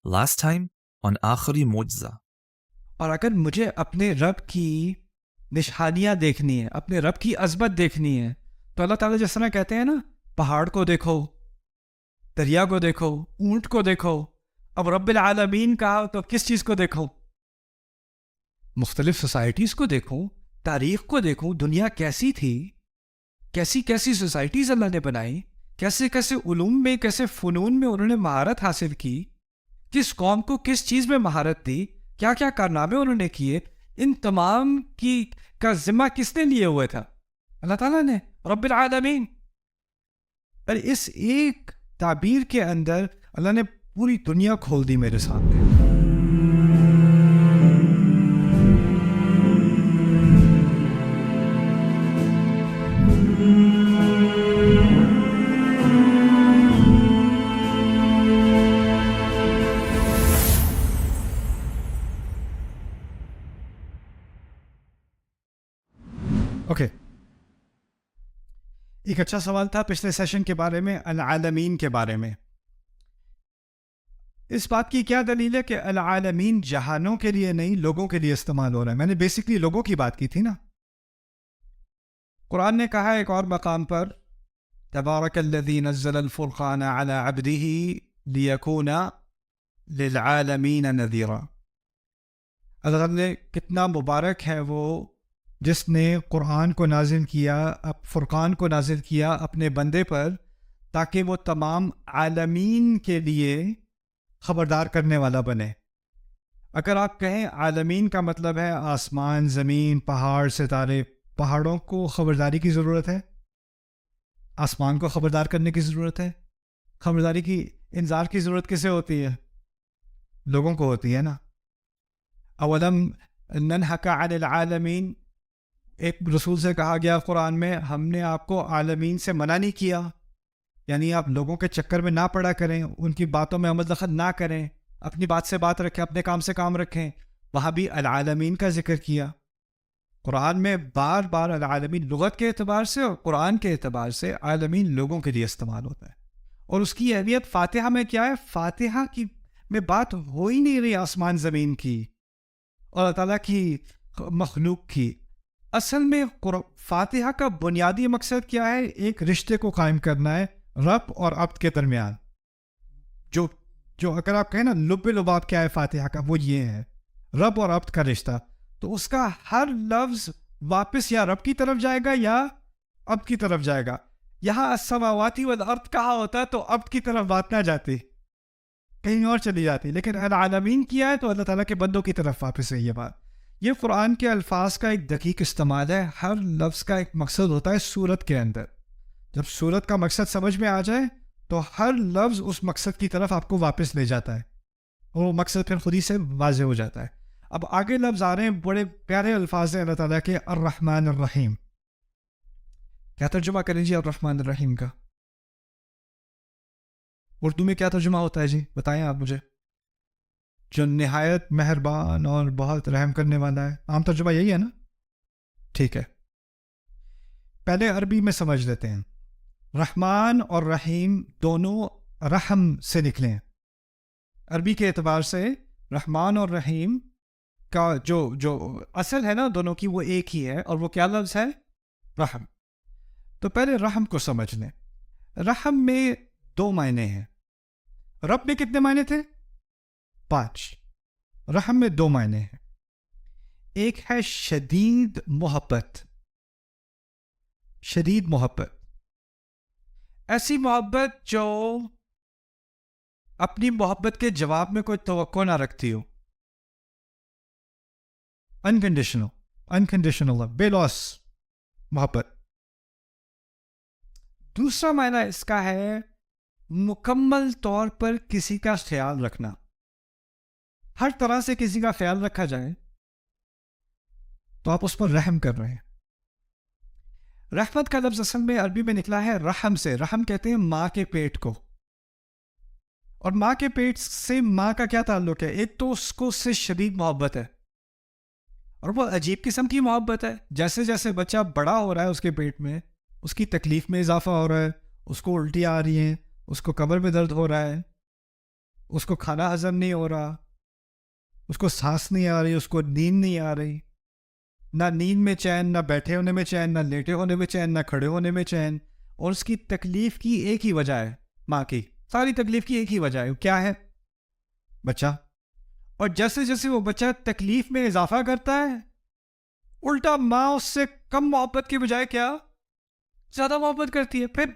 Last time on آخری معجزہ. اور اگر مجھے اپنے رب کی نشانیاں دیکھنی ہے، اپنے رب کی عظمت دیکھنی ہے، تو اللہ تعالیٰ جس طرح کہتے ہیں نا، پہاڑ کو دیکھو، دریا کو دیکھو، اونٹ کو دیکھو. اب رب العالمین کہا تو کس چیز کو دیکھو؟ مختلف سوسائٹیز کو دیکھو، تاریخ کو دیکھو، دنیا کیسی تھی، کیسی کیسی سوسائٹیز اللہ نے بنائی، کیسے کیسے علوم میں، کیسے فنون میں انہوں نے مہارت حاصل کی، کس قوم کو کس چیز میں مہارت دی، کیا کیا کارنامے انہوں نے کیے. ان تمام کی کا ذمہ کس نے لیے ہوئے تھا؟ اللہ تعالیٰ نے، رب العالمین. اور اس ایک تعبیر کے اندر اللہ نے پوری دنیا کھول دی میرے سامنے. اوکے، ایک اچھا سوال تھا پچھلے سیشن کے بارے میں، العالمین کے بارے میں. اس بات کی کیا دلیل ہے کہ العالمین جہانوں کے لیے نہیں، لوگوں کے لیے استعمال ہو رہا ہے؟ میں نے بیسکلی لوگوں کی بات کی تھی نا. قرآن نے کہا ایک اور مقام پر، تبارک الذی نزل الفرقان علی عبدہ لیکون للعالمین نذیرا. اللہ تعالیٰ نے، کتنا مبارک ہے وہ جس نے قرآن کو نازل کیا، فرقان کو نازل کیا اپنے بندے پر، تاکہ وہ تمام عالمین کے لیے خبردار کرنے والا بنے. اگر آپ کہیں عالمین کا مطلب ہے آسمان، زمین، پہاڑ، ستارے، پہاڑوں کو خبرداری کی ضرورت ہے، آسمان کو خبردار کرنے کی ضرورت ہے. خبرداری کی، انذار کی ضرورت کسے ہوتی ہے؟ لوگوں کو ہوتی ہے نا. اولم ننہک عن العالمین، ایک رسول سے کہا گیا قرآن میں، ہم نے آپ کو عالمین سے منع نہیں کیا، یعنی آپ لوگوں کے چکر میں نہ پڑا کریں، ان کی باتوں میں عمل دخل نہ کریں، اپنی بات سے بات رکھیں، اپنے کام سے کام رکھیں. وہاں بھی العالمین کا ذکر کیا. قرآن میں بار بار العالمین لغت کے اعتبار سے اور قرآن کے اعتبار سے عالمین لوگوں کے لیے استعمال ہوتا ہے. اور اس کی اہمیت فاتحہ میں کیا ہے؟ فاتحہ کی میں بات ہو ہی نہیں رہی آسمان زمین کی اور اللہ تعالیٰ کی مخلوق کی. اصل میں فاتحہ کا بنیادی مقصد کیا ہے؟ ایک رشتے کو قائم کرنا ہے رب اور عبد کے درمیان. جو اگر آپ کہیں نا لب لباب کیا ہے فاتحہ کا، وہ یہ ہے رب اور عبد کا رشتہ. تو اس کا ہر لفظ واپس یا رب کی طرف جائے گا یا عبد کی طرف جائے گا. یہاں السماواتی والارض کہا ہوتا تو عبد کی طرف بات نہ جاتی، کہیں اور چلی جاتی. لیکن العالمین کیا ہے تو اللہ تعالیٰ کے بندوں کی طرف واپس ہے یہ بات. یہ قرآن کے الفاظ کا ایک دقیق استعمال ہے. ہر لفظ کا ایک مقصد ہوتا ہے صورت کے اندر. جب صورت کا مقصد سمجھ میں آ جائے تو ہر لفظ اس مقصد کی طرف آپ کو واپس لے جاتا ہے، اور وہ مقصد پھر خود ہی سے واضح ہو جاتا ہے. اب آگے لفظ آ رہے ہیں، بڑے پیارے الفاظ ہیں اللہ تعالیٰ کے. الرحمن الرحیم، کیا ترجمہ کریں جی الرحمن الرحیم کا؟ اردو میں کیا ترجمہ ہوتا ہے جی؟ بتائیں آپ مجھے. جو نہایت مہربان اور بہت رحم کرنے والا ہے، عام ترجمہ یہی ہے نا؟ ٹھیک ہے، پہلے عربی میں سمجھ لیتے ہیں. رحمان اور رحیم دونوں رحم سے نکلے ہیں. عربی کے اعتبار سے رحمان اور رحیم کا جو اصل ہے نا دونوں کی، وہ ایک ہی ہے، اور وہ کیا لفظ ہے؟ رحم. تو پہلے رحم کو سمجھ لیں. رحم میں 2 معنی ہیں. رب میں کتنے معنی تھے؟ 5. رحم میں 2 معنی ہیں. ایک ہے شدید محبت. شدید محبت، ایسی محبت جو اپنی محبت کے جواب میں کوئی توقع نہ رکھتی ہو. انکنڈیشنل بے لوس محبت. دوسرا معنی اس کا ہے مکمل طور پر کسی کا خیال رکھنا. ہر طرح سے کسی کا خیال رکھا جائے تو آپ اس پر رحم کر رہے ہیں. رحمت کا لفظ اصل میں عربی میں نکلا ہے رحم سے. رحم کہتے ہیں ماں کے پیٹ کو، اور ماں کے پیٹ سے ماں کا کیا تعلق ہے؟ ایک تو اس کو اس سے شدید محبت ہے، اور وہ عجیب قسم کی محبت ہے. جیسے جیسے بچہ بڑا ہو رہا ہے اس کے پیٹ میں، اس کی تکلیف میں اضافہ ہو رہا ہے، اس کو الٹی آ رہی ہیں، اس کو کمر میں درد ہو رہا ہے، اس کو کھانا ہضم نہیں ہو رہا، اس کو سانس نہیں آ رہی، اس کو نیند نہیں آ رہی، نہ نیند میں چین، نہ بیٹھے ہونے میں چین، نہ لیٹے ہونے میں چین، نہ کھڑے ہونے میں چین. اور اس کی تکلیف کی ایک ہی وجہ ہے، ماں کی ساری تکلیف کی ایک ہی وجہ ہے، کیا ہے؟ بچہ. اور جیسے جیسے وہ بچہ تکلیف میں اضافہ کرتا ہے، الٹا ماں اس سے کم محبت کے بجائے کیا زیادہ محبت کرتی ہے. پھر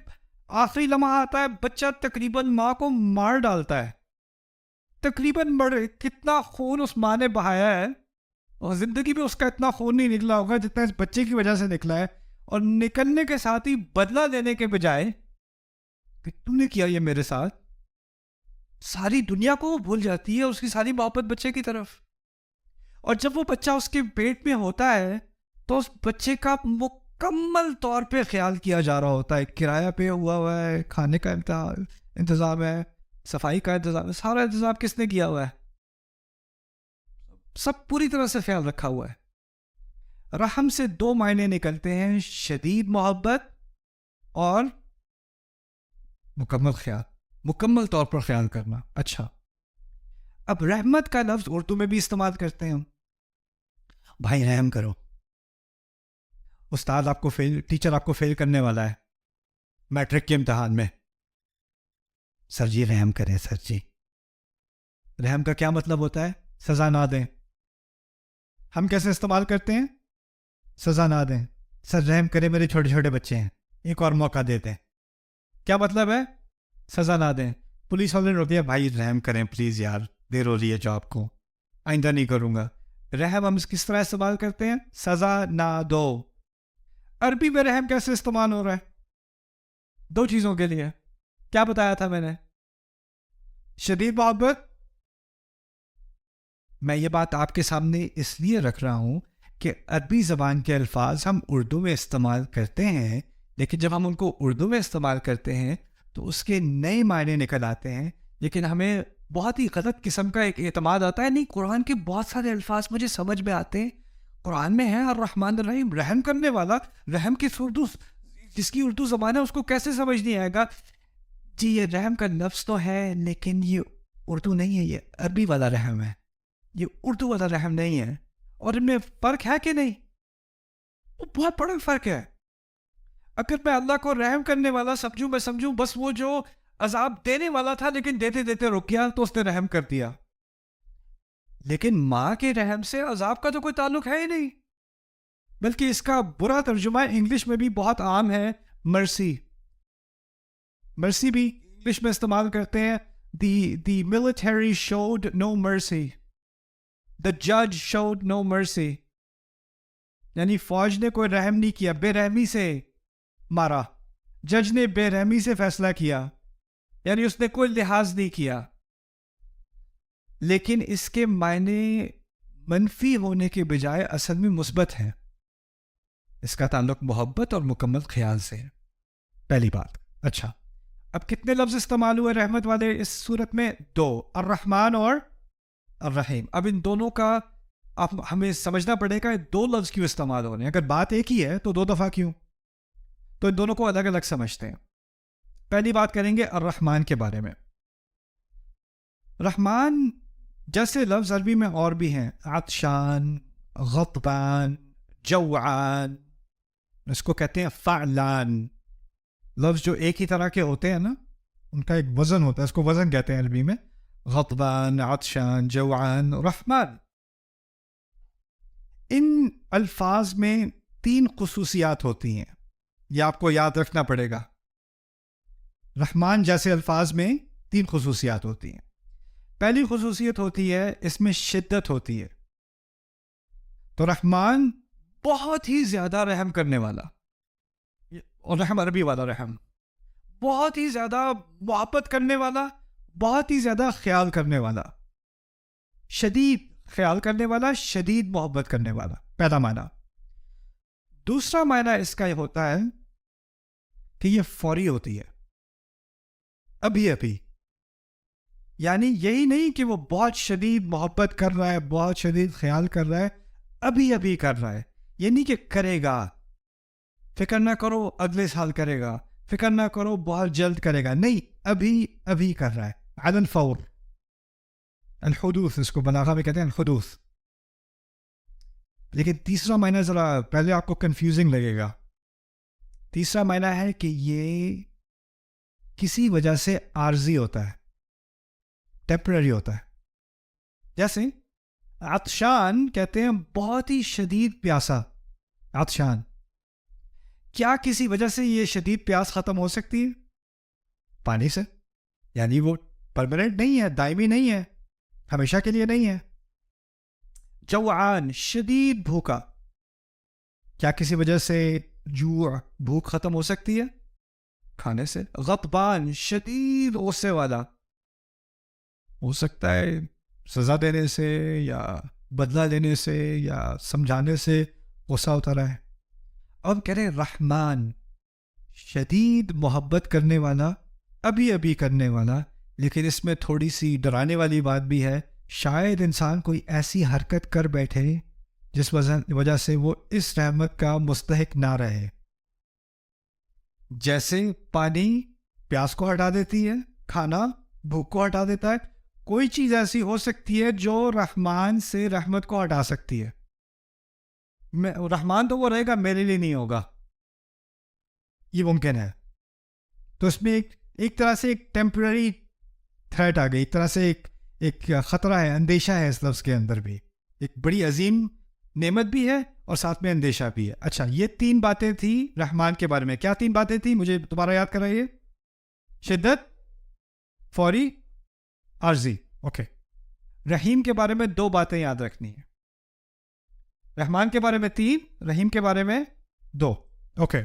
آخری لمحہ آتا ہے، بچہ تقریباً ماں کو مار ڈالتا ہے، تقریباً کتنا خون اس ماں نے بہایا ہے، اور زندگی میں اس کا اتنا خون نہیں نکلا ہوگا جتنا اس بچے کی وجہ سے نکلا ہے. اور نکلنے کے ساتھ ہی بدلہ لینے کے بجائے کہ تم نے کیا یہ میرے ساتھ، ساری دنیا کو وہ بھول جاتی ہے، اس کی ساری محبت بچے کی طرف. اور جب وہ بچہ اس کے پیٹ میں ہوتا ہے تو اس بچے کا مکمل طور پہ خیال کیا جا رہا ہوتا ہے. کرایہ پہ ہوا ہے، کھانے کا انتظام ہے، صفائی کا انتظام ہے، سارا انتظام کس نے کیا ہوا ہے؟ سب پوری طرح سے خیال رکھا ہوا ہے. رحم سے دو معنی نکلتے ہیں، شدید محبت اور مکمل خیال، مکمل طور پر خیال کرنا. اچھا، اب رحمت کا لفظ اردو میں بھی استعمال کرتے ہیں ہم. بھائی رحم کرو، استاد آپ کو ٹیچر آپ کو فیل کرنے والا ہے میٹرک کے امتحان میں، سر جی رحم کریں سر جی. رحم کا کیا مطلب ہوتا ہے؟ سزا نہ دیں. ہم کیسے استعمال کرتے ہیں؟ سزا نہ دیں، سر رحم کریں میرے چھوٹے چھوٹے بچے ہیں، ایک اور موقع دیتے ہیں. کیا مطلب ہے؟ سزا نہ دیں. پولیس والے نے روک دیا، بھائی رحم کریں پلیز یار، دیر ہو رہی ہے جاب کو، آئندہ نہیں کروں گا. رحم ہم کس طرح استعمال کرتے ہیں؟ سزا نہ دو. عربی میں رحم کیسے استعمال ہو رہا ہے؟ دو چیزوں کے لیے. کیا بتایا تھا میں نے؟ شدید محبت. میں یہ بات آپ کے سامنے اس لیے رکھ رہا ہوں کہ عربی زبان کے الفاظ ہم اردو میں استعمال کرتے ہیں، لیکن جب ہم ان کو اردو میں استعمال کرتے ہیں تو اس کے نئے معنی نکل آتے ہیں. لیکن ہمیں بہت ہی غلط قسم کا ایک اعتماد آتا ہے، نہیں قرآن کے بہت سارے الفاظ مجھے سمجھ میں آتے ہیں، قرآن میں ہے الرحمن الرحیم، رحم کرنے والا. رحم کی اردو، جس کی اردو زبان ہے اس کو کیسے سمجھ نہیں آئے گا؟ جی یہ رحم کا لفظ تو ہے لیکن یہ اردو نہیں ہے، یہ عربی والا رحم ہے، یہ اردو والا رحم نہیں ہے. اور ان میں فرق ہے کہ نہیں؟ وہ بہت بڑا فرق ہے. اگر میں اللہ کو رحم کرنے والا سمجھوں، میں سمجھوں بس وہ جو عذاب دینے والا تھا لیکن دیتے دیتے رک گیا تو اس نے رحم کر دیا. لیکن ماں کے رحم سے عذاب کا تو کوئی تعلق ہے ہی نہیں، بلکہ اس کا برا ترجمہ انگلش میں بھی بہت عام ہے، مرسی. مرسی بھی انگلش میں استعمال کرتے ہیں. دی military showed no mercy, the judge showed no mercy. یعنی فوج نے کوئی رحم نہیں کیا، بے رحمی سے مارا. جج نے بے رحمی سے فیصلہ کیا، یعنی اس نے کوئی لحاظ نہیں کیا. لیکن اس کے معنی منفی ہونے کے بجائے اصل میں مثبت ہے. اس کا تعلق محبت اور مکمل خیال سے ہے. پہلی بات. اچھا، اب کتنے لفظ استعمال ہوئے رحمت والے اس صورت میں؟ دو، الرحمن اور الرحیم. اب ان دونوں کا ہمیں سمجھنا پڑے گا دو لفظ کیوں استعمال ہو رہے ہیں. اگر بات ایک ہی ہے تو دو دفعہ کیوں؟ تو ان دونوں کو الگ الگ سمجھتے ہیں. پہلی بات کریں گے الرحمن کے بارے میں. رحمان جیسے لفظ عربی میں اور بھی ہیں، عطشان، غضبان، جوعان، اس کو کہتے ہیں فعلان. لفظ جو ایک ہی طرح کے ہوتے ہیں نا، ان کا ایک وزن ہوتا ہے، اس کو وزن کہتے ہیں عربی میں. غضبان، عطشان، جوعان، رحمان. ان الفاظ میں تین خصوصیات ہوتی ہیں، یہ آپ کو یاد رکھنا پڑے گا. رحمان جیسے الفاظ میں تین خصوصیات ہوتی ہیں. پہلی خصوصیت ہوتی ہے اس میں شدت ہوتی ہے. تو رحمان بہت ہی زیادہ رحم کرنے والا، اور رحم عربی والا رحم، بہت ہی زیادہ محبت کرنے والا، بہت ہی زیادہ خیال کرنے والا. شدید خیال کرنے والا، شدید محبت کرنے والا، پہلا معنی. دوسرا معنی اس کا یہ ہوتا ہے کہ یہ فوری ہوتی ہے، ابھی ابھی. یعنی یہی نہیں کہ وہ بہت شدید محبت کر رہا ہے، بہت شدید خیال کر رہا ہے، ابھی ابھی کر رہا ہے. یہ نہیں کہ کرے گا، فکر نہ کرو اگلے سال کرے گا، فکر نہ کرو بہت جلد کرے گا، نہیں، ابھی ابھی کر رہا ہے، علی الفور. الحدوث، اس کو بلاغہ میں کہتے ہیں الحدوث. لیکن تیسرا معنی ذرا پہلے آپ کو کنفیوزنگ لگے گا. تیسرا معنی ہے کہ یہ کسی وجہ سے عارضی ہوتا ہے، ٹیمپرری ہوتا ہے. جیسے عطشان کہتے ہیں بہت ہی شدید پیاسا، عطشان. کیا کسی وجہ سے یہ شدید پیاس ختم ہو سکتی ہے؟ پانی سے. یعنی وہ پرماننٹ نہیں ہے، دائمی نہیں ہے، ہمیشہ کے لیے نہیں ہے. جوعان، شدید بھوکا، کیا کسی وجہ سے جوع، بھوک ختم ہو سکتی ہے؟ کھانے سے. غضبان، شدید غصے والا، ہو سکتا ہے سزا دینے سے یا بدلہ لینے سے یا سمجھانے سے غصہ اترا ہے. اب کہہ رہے رحمان، شدید محبت کرنے والا، ابھی ابھی کرنے والا. لیکن اس میں تھوڑی سی ڈرانے والی بات بھی ہے. شاید انسان کوئی ایسی حرکت کر بیٹھے جس وجہ سے وہ اس رحمت کا مستحق نہ رہے. جیسے پانی پیاس کو ہٹا دیتی ہے، کھانا بھوک کو ہٹا دیتا ہے، کوئی چیز ایسی ہو سکتی ہے جو رحمان سے رحمت کو ہٹا سکتی ہے. رحمان تو وہ رہے گا، میرے لیے نہیں ہوگا، یہ ممکن ہے. تو اس میں ایک طرح سے ایک ٹیمپرری تھریٹ آ گئی، ایک طرح سے ایک خطرہ ہے، اندیشہ ہے اس لفظ کے اندر بھی. ایک بڑی عظیم نعمت بھی ہے اور ساتھ میں اندیشہ بھی ہے. اچھا، یہ تین باتیں تھیں رحمان کے بارے میں. کیا تین باتیں تھیں؟ مجھے دوبارہ یاد کرائیے. شدت، فوری، عارضی. اوکے. رحیم کے بارے میں دو باتیں یاد رکھنی ہیں. رحمان کے بارے میں تین، رحیم کے بارے میں دو. اوکے.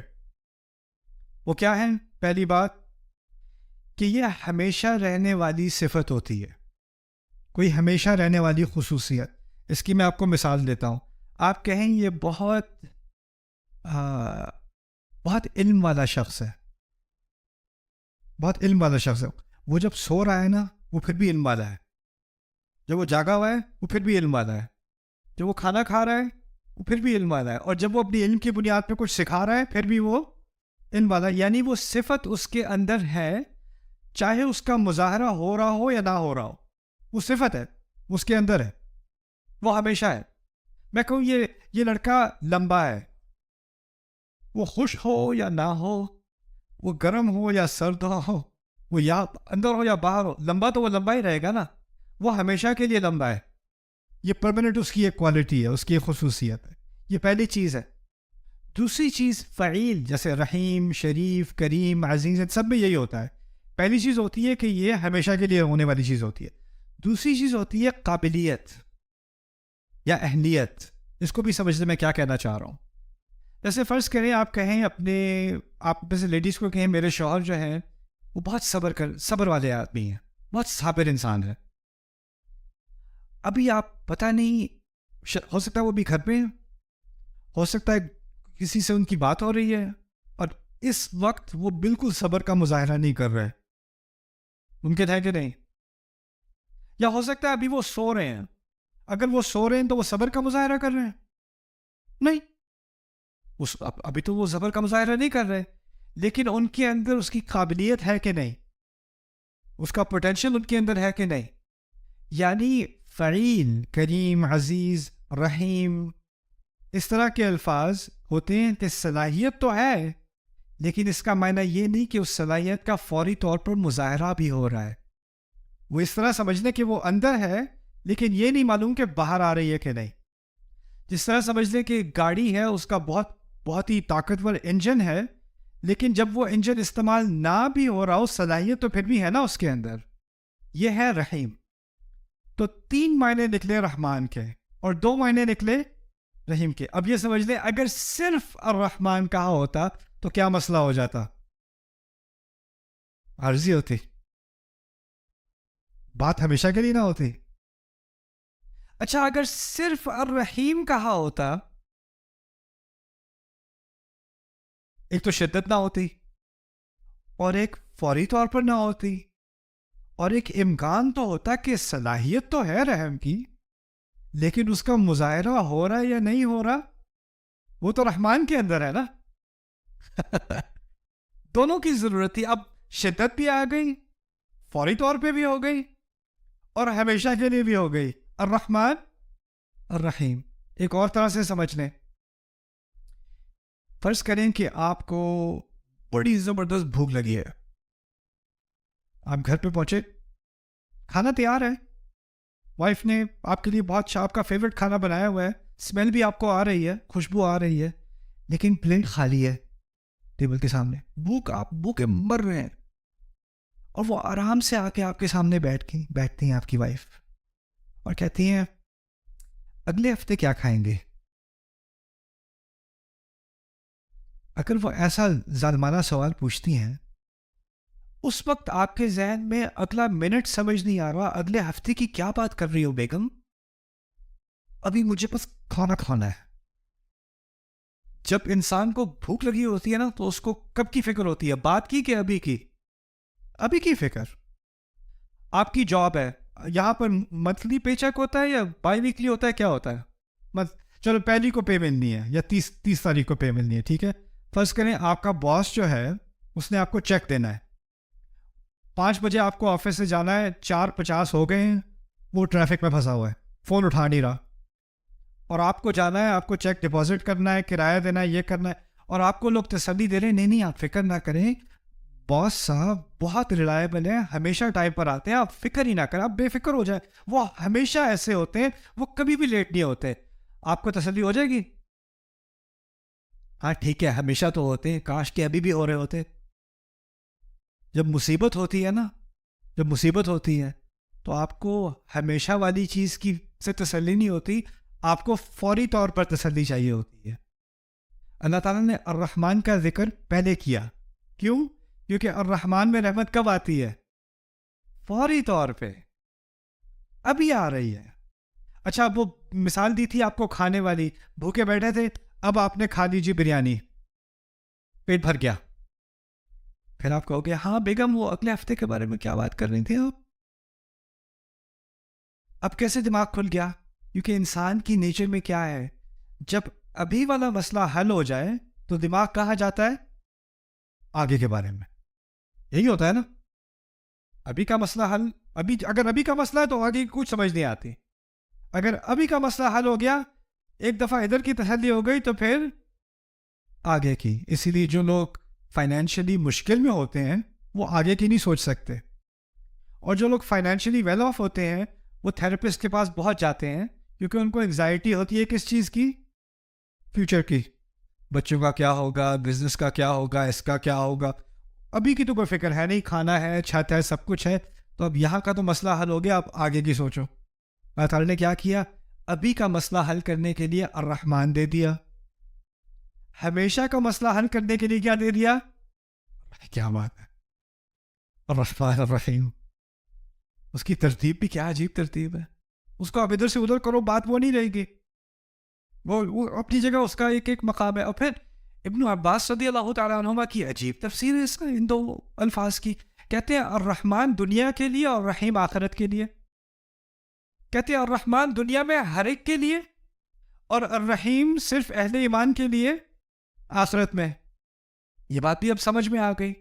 وہ کیا ہیں؟ پہلی بات کہ یہ ہمیشہ رہنے والی صفت ہوتی ہے، کوئی ہمیشہ رہنے والی خصوصیت. اس کی میں آپ کو مثال دیتا ہوں. آپ کہیں یہ بہت علم والا شخص ہے، بہت علم والا شخص ہے. وہ جب سو رہا ہے نا، وہ پھر بھی علم والا ہے. جب وہ جاگا ہوا ہے، وہ پھر بھی علم والا ہے. جب وہ کھانا کھا رہا ہے، وہ پھر بھی علم والا ہے. اور جب وہ اپنی علم کی بنیاد پہ کچھ سکھا رہا ہے، پھر بھی وہ علم والا ہے. یعنی وہ صفت اس کے اندر ہے، چاہے اس کا مظاہرہ ہو رہا ہو یا نہ ہو رہا ہو. وہ صفت ہے، اس کے اندر ہے، وہ ہمیشہ ہے. میں کہوں یہ لڑکا لمبا ہے، وہ خوش ہو یا نہ ہو، وہ گرم ہو یا سرد ہو، وہ یا اندر ہو یا باہر ہو، لمبا تو وہ لمبا ہی رہے گا نا. وہ ہمیشہ کے لیے لمبا ہے. یہ پرماننٹ اس کی ایک کوالٹی ہے، اس کی ایک خصوصیت ہے. یہ پہلی چیز ہے. دوسری چیز فعیل، جیسے رحیم، شریف، کریم، عزیز، سب میں یہی ہوتا ہے. پہلی چیز ہوتی ہے کہ یہ ہمیشہ کے لیے ہونے والی چیز ہوتی ہے. دوسری چیز ہوتی ہے قابلیت یا اہلیت. اس کو بھی سمجھنے میں کیا کہنا چاہ رہا ہوں. جیسے فرض کریں آپ کہیں آپ میں سے لیڈیز کو کہیں میرے شوہر جو ہیں وہ بہت صبر والے آدمی ہیں، بہت صابر انسان ہے. ابھی آپ پتہ نہیں، ہو سکتا ہے وہ بھی گھر پہ ہیں، ہو سکتا ہے کسی سے ان کی بات ہو رہی ہے اور اس وقت وہ بالکل صبر کا مظاہرہ نہیں کر رہے. ممکن ہے کہ نہیں؟ یا ہو سکتا ہے ابھی وہ سو رہے ہیں. اگر وہ سو رہے ہیں تو وہ صبر کا مظاہرہ کر رہے ہیں؟ نہیں، ابھی تو وہ صبر کا مظاہرہ نہیں کر رہے. لیکن ان کے اندر اس کی قابلیت ہے کہ نہیں، اس کا پوٹینشیل ان کے اندر ہے کہ نہیں. یعنی فعیل، کریم، عزیز، رحیم، اس طرح کے الفاظ ہوتے ہیں کہ صلاحیت تو ہے، لیکن اس کا معنی یہ نہیں کہ اس صلاحیت کا فوری طور پر مظاہرہ بھی ہو رہا ہے. وہ اس طرح سمجھنے کہ وہ اندر ہے، لیکن یہ نہیں معلوم کہ باہر آ رہی ہے کہ نہیں. جس طرح سمجھ لیں کہ گاڑی ہے، اس کا بہت ہی طاقتور انجن ہے، لیکن جب وہ انجن استعمال نہ بھی ہو رہا ہو، صلاحیت تو پھر بھی ہے نا اس کے اندر. یہ ہے رحیم. تو 3 معنی نکلے رحمان کے اور 2 معنی نکلے رحیم کے. اب یہ سمجھ لیں اگر صرف الرحمن کہا ہوتا تو کیا مسئلہ ہو جاتا؟ عارضی ہوتی، بات ہمیشہ کے لیے نہ ہوتی. اچھا، اگر صرف الرحیم کہا ہوتا، ایک تو شدت نہ ہوتی، اور ایک فوری طور پر نہ ہوتی، اور ایک امکان تو ہوتا کہ صلاحیت تو ہے رحم کی، لیکن اس کا مظاہرہ ہو رہا ہے یا نہیں ہو رہا، وہ تو رحمان کے اندر ہے نا. دونوں کی ضرورت تھی. اب شدت بھی آ گئی، فوری طور پہ بھی ہو گئی، اور ہمیشہ کے لیے بھی ہو گئی. الرحمن الرحیم. ایک اور طرح سے سمجھ لیں. فرض کریں کہ آپ کو بڑی زبردست بھوک لگی ہے. آپ گھر پہ پہنچے, کھانا تیار ہے, وائف نے آپ کے لیے بہت آپ کا فیوریٹ کھانا بنایا ہوا ہے, اسمیل بھی آپ کو آ رہی ہے, خوشبو آ رہی ہے, لیکن پلیٹ خالی ہے ٹیبل کے سامنے. آپ بھوکے مر رہے ہیں, اور وہ آرام سے آ کے آپ کے سامنے بیٹھتی ہیں آپ کی وائف, اور کہتی ہیں اگلے ہفتے کیا کھائیں گے. اگر وہ ایسا ظالمانہ سوال پوچھتی ہیں, اس وقت آپ کے ذہن میں اگلا منٹ سمجھ نہیں آ رہا اگلے ہفتے کی کیا بات کر رہی ہو بیگم, ابھی مجھے بس کھانا کھانا ہے. جب انسان کو بھوک لگی ہوتی ہے نا, تو اس کو کب کی فکر ہوتی ہے, بات کی کہ ابھی کی؟ ابھی کی فکر. آپ کی جاب ہے, یہاں پر منتھلی پے چیک ہوتا ہے یا بائی ویکلی ہوتا ہے, کیا ہوتا ہے؟ چلو پہلی کو پے ملنی ہے یا 30 تاریخ کو پے ملنی ہے, ٹھیک ہے. فرض کریں آپ کا باس جو ہے اس نے آپ کو چیک دینا ہے, 5 بجے آپ کو آفس سے جانا ہے, 4:50 ہو گئے ہیں, وہ ٹریفک میں پھنسا ہوا ہے, فون اٹھا نہیں رہا, اور آپ کو جانا ہے, آپ کو چیک ڈپازٹ کرنا ہے, کرایہ دینا ہے, یہ کرنا ہے, اور آپ کو لوگ تسلی دے رہے ہیں نہیں آپ فکر نہ کریں, باس صاحب بہت ریلائبل ہیں, ہمیشہ ٹائم پر آتے ہیں, آپ فکر ہی نہ کریں, آپ بے فکر ہو جائیں, وہ ہمیشہ ایسے ہوتے ہیں, وہ کبھی بھی لیٹ نہیں ہوتے. آپ کو تسلی ہو جائے گی, ہاں ٹھیک ہے ہمیشہ تو ہوتے ہیں, کاش کہ ابھی بھی ہو رہے ہوتے. جب مصیبت ہوتی ہے نا, جب مصیبت ہوتی ہے تو آپ کو ہمیشہ والی چیز کی سے تسلی نہیں ہوتی, آپ کو فوری طور پر تسلی چاہیے ہوتی ہے. اللہ تعالیٰ نے الرحمن کا ذکر پہلے کیا, کیوں؟ کیونکہ الرحمن میں رحمت کب آتی ہے؟ فوری طور پہ, ابھی آ رہی ہے. اچھا وہ مثال دی تھی آپ کو کھانے والی, بھوکے بیٹھے تھے, اب آپ نے کھا لیجیے بریانی, پیٹ بھر گیا, پھر آپ کہو گے ہاں بیگم وہ اگلے ہفتے کے بارے میں کیا بات کر رہی تھی آپ. اب کیسے دماغ کھل گیا؟ کیونکہ انسان کی نیچر میں کیا ہے, جب ابھی والا مسئلہ حل ہو جائے تو دماغ کہاں جاتا ہے؟ آگے کے بارے میں. یہی ہوتا ہے نا, ابھی کا مسئلہ حل, اگر ابھی کا مسئلہ ہے تو آگے کچھ سمجھ نہیں آتی. اگر ابھی کا مسئلہ حل ہو گیا, ایک دفعہ ادھر کی تسلی ہو گئی, تو پھر آگے کی. اسی لیے جو لوگ فائنینشلی مشکل میں ہوتے ہیں وہ آگے کی نہیں سوچ سکتے, اور جو لوگ فائنینشلی ویل آف ہوتے ہیں وہ تھراپسٹ کے پاس بہت جاتے ہیں, کیونکہ ان کو انگزائٹی ہوتی ہے کس چیز کی؟ فیوچر کی. بچوں کا کیا ہوگا, بزنس کا کیا ہوگا, اس کا کیا ہوگا. ابھی کی تو کوئی فکر ہے نہیں, کھانا ہے, چھت ہے, سب کچھ ہے, تو اب یہاں کا تو مسئلہ حل ہو گیا, اب آگے کی سوچو. اللہ تعالیٰ نے کیا کیا؟ ابھی کا مسئلہ حل کرنے کے لیے الرحمن دے دیا, ہمیشہ کا مسئلہ حل کرنے کے لیے کیا دے دیا؟ کیا بات ہے, الرحمن الرحیم. اس کی ترتیب بھی کیا عجیب ترتیب ہے, اس کو اب ادھر سے ادھر کرو, بات وہ نہیں رہے گی, وہ اپنی جگہ اس کا ایک مقام ہے. اور پھر ابن عباس رضی اللہ تعالیٰ عنہما کی عجیب تفسیر ہے اس کا, ان دو الفاظ کی. کہتے ہیں الرحمن دنیا کے لیے اور رحیم آخرت کے لیے. کہتے ہیں الرحمن دنیا میں ہر ایک کے لیے, اور الرحیم صرف اہل ایمان کے لیے آخرت میں. یہ بات بھی اب سمجھ میں آ گئی.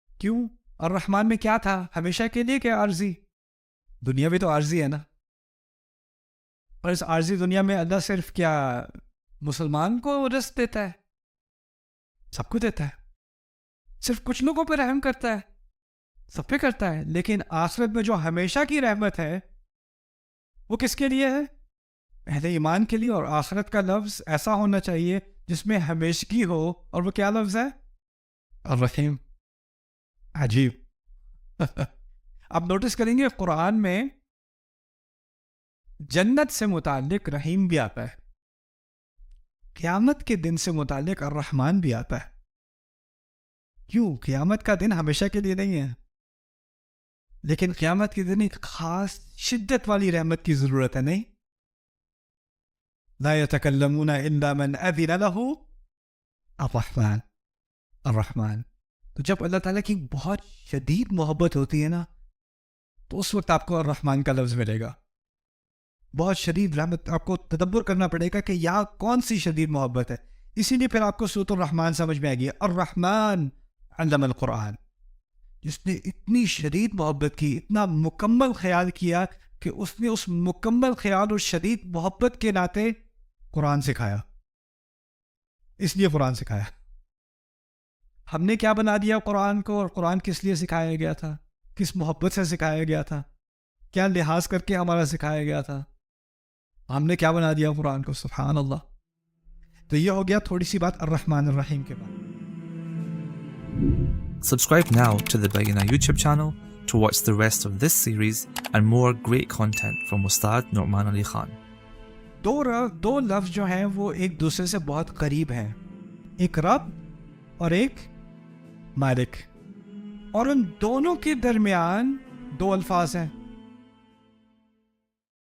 کیوں؟ الرحمن میں کیا تھا, ہمیشہ کے لیے کیا عارضی؟ دنیا بھی تو عارضی ہے نا. اور اس عارضی دنیا میں اللہ صرف کیا مسلمان کو رزق دیتا ہے؟ سب کو دیتا ہے. صرف کچھ لوگوں پہ رحم کرتا ہے؟ سب پہ کرتا ہے. لیکن آخرت میں جو ہمیشہ کی رحمت ہے وہ کس کے لیے ہے؟ اہل ایمان کے لیے. اور آخرت کا لفظ ایسا ہونا چاہیے جس میں ہمیشگی ہو, اور وہ کیا لفظ ہے؟ الرحیم. عجیب. آپ نوٹس کریں گے قرآن میں جنت سے متعلق رحیم بھی آتا ہے, قیامت کے دن سے متعلق الرحمن بھی آتا ہے. کیوں؟ قیامت کا دن ہمیشہ کے لیے نہیں ہے, لیکن قیامت کے دن ایک خاص شدت والی رحمت کی ضرورت ہے. نہیں, لا يتكلمون الا من اذن له الرحمن. الرحمن. تو جب اللہ تعالیٰ کی بہت شدید محبت ہوتی ہے نا, تو اس وقت آپ کو الرحمن کا لفظ ملے گا. بہت شدید رحمت, آپ کو تدبر کرنا پڑے گا کہ یہاں کون سی شدید محبت ہے. اسی لیے پھر آپ کو سورۃ الرحمن سمجھ میں آئے گی. الرحمن علم القرآن. جس نے اتنی شدید محبت کی, اتنا مکمل خیال کیا کہ اس نے اس مکمل خیال اور شدید محبت کے ناطے قرآن سکھایا. اس لیے قرآن سکھایا. ہم نے کیا بنا دیا قرآن کو, اور قرآن کس لیے سکھایا گیا تھا, کس محبت سے سکھایا گیا تھا, کیا لحاظ کر کے ہمارا سکھایا گیا تھا, ہم نے کیا بنا دیا قرآن کو. سبحان اللہ. تو یہ ہو گیا تھوڑی سی بات الرحمن الرحیم کے بارے. Subscribe now to the Bayyinah YouTube channel to watch the rest of this series and more great content from Ustad Nu'man Ali Khan. دو لفظ جو ہیں وہ ایک دوسرے سے بہت قریب ہیں, ایک رب اور ایک مالک, اور ان دونوں کے درمیان دو الفاظ ہیں.